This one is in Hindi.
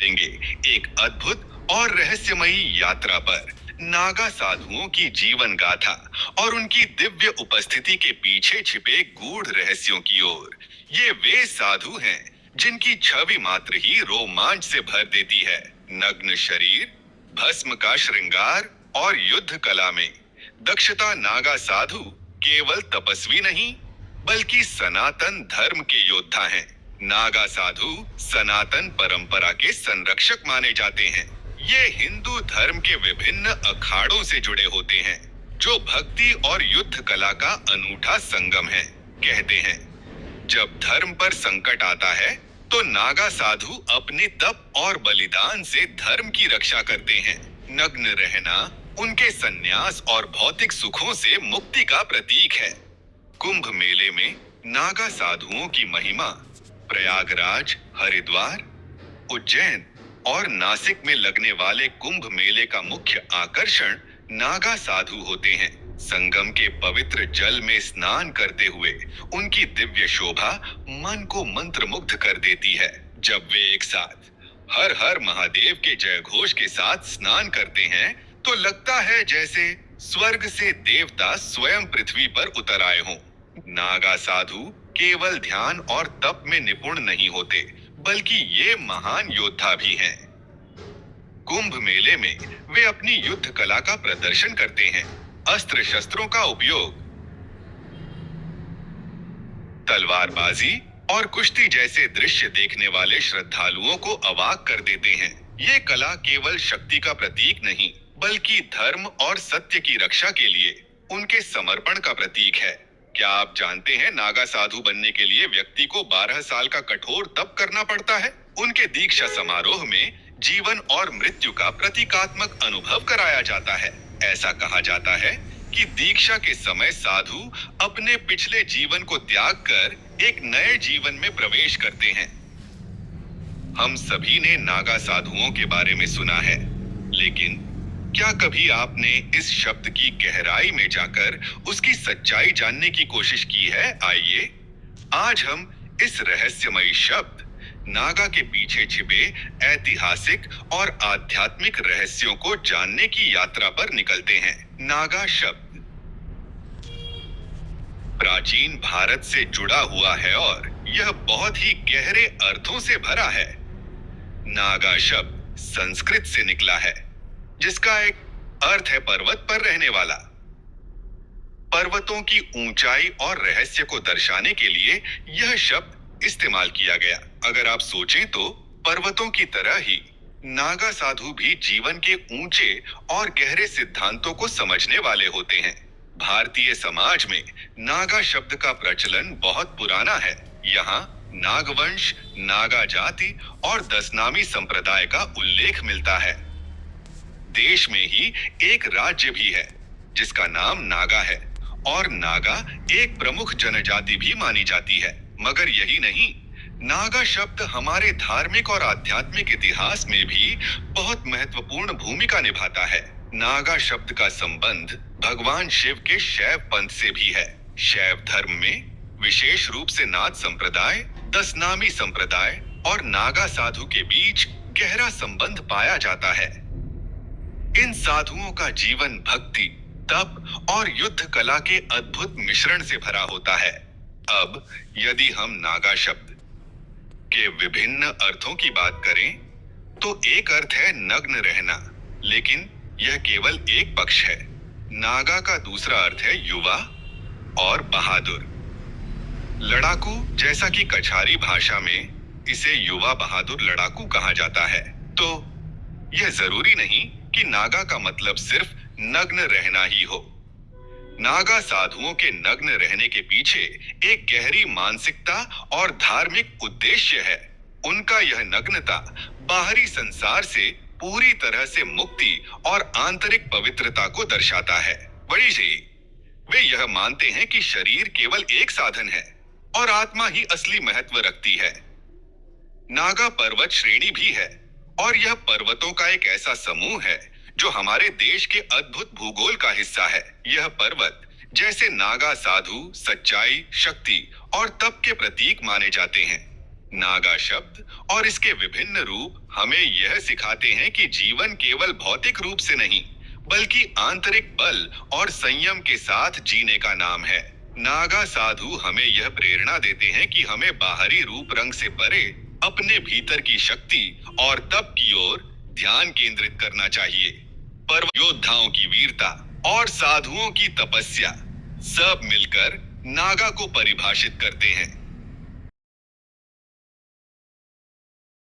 देंगे एक अद्भुत और रहस्यमयी यात्रा पर, नागा साधुओं की जीवन गाथा और उनकी दिव्य उपस्थिति के पीछे छिपे गूढ़ रहस्यों की ओर। ये वे साधु हैं जिनकी छवि मात्र ही रोमांच से भर देती है। नग्न शरीर, भस्म का श्रृंगार और युद्ध कला में दक्षता। नागा साधु केवल तपस्वी नहीं, बल्कि सनातन धर्म के योद्धा हैं। नागा साधु सनातन परंपरा के संरक्षक माने जाते हैं। ये हिंदू धर्म के विभिन्न अखाड़ों से जुड़े होते हैं, जो भक्ति और युद्ध कला का अनूठा संगम है। कहते हैं, जब धर्म पर संकट आता है, तो नागा साधु अपने तप और बलिदान से धर्म की रक्षा करते हैं। नग्न रहना उनके संन्यास और भौतिक सुखों से मुक्ति का प्रतीक है। कुंभ मेले में नागा साधुओं की महिमा। प्रयागराज, हरिद्वार, उज्जैन और नासिक में लगने वाले कुंभ मेले का मुख्य आकर्षण नागा साधु होते हैं। संगम के पवित्र जल में स्नान करते हुए उनकी दिव्य शोभा मन को मंत्रमुग्ध कर देती है। जब वे एक साथ हर हर महादेव के जयघोष के साथ स्नान करते हैं, तो लगता है जैसे स्वर्ग से देवता स्वयं पृथ्वी पर उतर आए हों। नागा साधु केवल ध्यान और तप में निपुण नहीं होते, बल्कि ये महान योद्धा भी हैं। कुंभ मेले में वे अपनी युद्ध कला का प्रदर्शन करते हैं। अस्त्र शस्त्रों का उपयोग, तलवारबाजी और कुश्ती जैसे दृश्य देखने वाले श्रद्धालुओं को अवाक कर देते हैं। ये कला केवल शक्ति का प्रतीक नहीं, बल्कि धर्म और सत्य की रक्षा के लिए उनके समर्पण का प्रतीक है। क्या आप जानते हैं, नागा साधु बनने के लिए व्यक्ति को 12 साल का कठोर तप करना पड़ता है। उनके दीक्षा समारोह में जीवन और मृत्यु का प्रतीकात्मक अनुभव कराया जाता है। ऐसा कहा जाता है कि दीक्षा के समय साधु अपने पिछले जीवन को त्याग कर एक नए जीवन में प्रवेश करते हैं। हम सभी ने नागा साधुओं के बारे में सुना है, लेकिन क्या कभी आपने इस शब्द की गहराई में जाकर उसकी सच्चाई जानने की कोशिश की है? आइए आज हम इस रहस्यमयी शब्द नागा के पीछे छिपे ऐतिहासिक और आध्यात्मिक रहस्यों को जानने की यात्रा पर निकलते हैं। नागा शब्द प्राचीन भारत से जुड़ा हुआ है और यह बहुत ही गहरे अर्थों से भरा है। नागा शब्द संस्कृत से निकला है, जिसका एक अर्थ है पर्वत पर रहने वाला। पर्वतों की ऊंचाई और रहस्य को दर्शाने के लिए यह शब्द इस्तेमाल किया गया। अगर आप सोचें तो पर्वतों की तरह ही नागा साधु भी जीवन के ऊंचे और गहरे सिद्धांतों को समझने वाले होते हैं। भारतीय समाज में नागा शब्द का प्रचलन बहुत पुराना है। यहाँ नागवंश, नागा जाति और दशनामी संप्रदाय का उल्लेख मिलता है। देश में ही एक राज्य भी है जिसका नाम नागा है, और नागा एक प्रमुख जनजाति भी मानी जाती है। मगर यही नहीं, नागा शब्द हमारे धार्मिक और आध्यात्मिक इतिहास में भी बहुत महत्वपूर्ण भूमिका निभाता है। नागा शब्द का संबंध भगवान शिव के शैव पंथ से भी है। शैव धर्म में विशेष रूप से नाथ संप्रदाय, दशनामी संप्रदाय और नागा साधु के बीच गहरा संबंध पाया जाता है। इन साधुओं का जीवन भक्ति, तप और युद्ध कला के अद्भुत मिश्रण से भरा होता है। अब यदि हम नागा शब्द के विभिन्न अर्थों की बात करें, तो एक अर्थ है नग्न रहना, लेकिन यह केवल एक पक्ष है। नागा का दूसरा अर्थ है युवा और बहादुर, लड़ाकू, जैसा कि कछारी भाषा में इसे युवा बहादुर लड़ाकू कहा जाता है। तो यह जरूरी नहीं कि नागा का मतलब सिर्फ नग्न रहना ही हो। नागा साधुओं के नग्न रहने के पीछे एक गहरी मानसिकता और धार्मिक उद्देश्य है। उनका यह नग्नता बाहरी संसार से पूरी तरह से मुक्ति और आंतरिक पवित्रता को दर्शाता है। बड़ी सी वे यह मानते हैं कि शरीर केवल एक साधन है और आत्मा ही असली महत्व रखती है। नागा पर्वत श्रेणी भी है, और यह पर्वतों का एक ऐसा समूह है जो हमारे देश के अद्भुत भूगोल का हिस्सा है। यह पर्वत जैसे नागा साधु सच्चाई, शक्ति और तप के प्रतीक माने जाते हैं। नागा शब्द और इसके विभिन्न रूप हमें यह सिखाते हैं कि जीवन केवल भौतिक रूप से नहीं, बल्कि आंतरिक बल और संयम के साथ जीने का नाम है। नागा साधु हमें यह प्रेरणा देते हैं कि हमें बाहरी रूप रंग से परे अपने भीतर की शक्ति और तप की ओर ध्यान केंद्रित करना चाहिए। पर्व योद्धाओं की वीरता और साधुओं की तपस्या सब मिलकर नागा को परिभाषित करते हैं।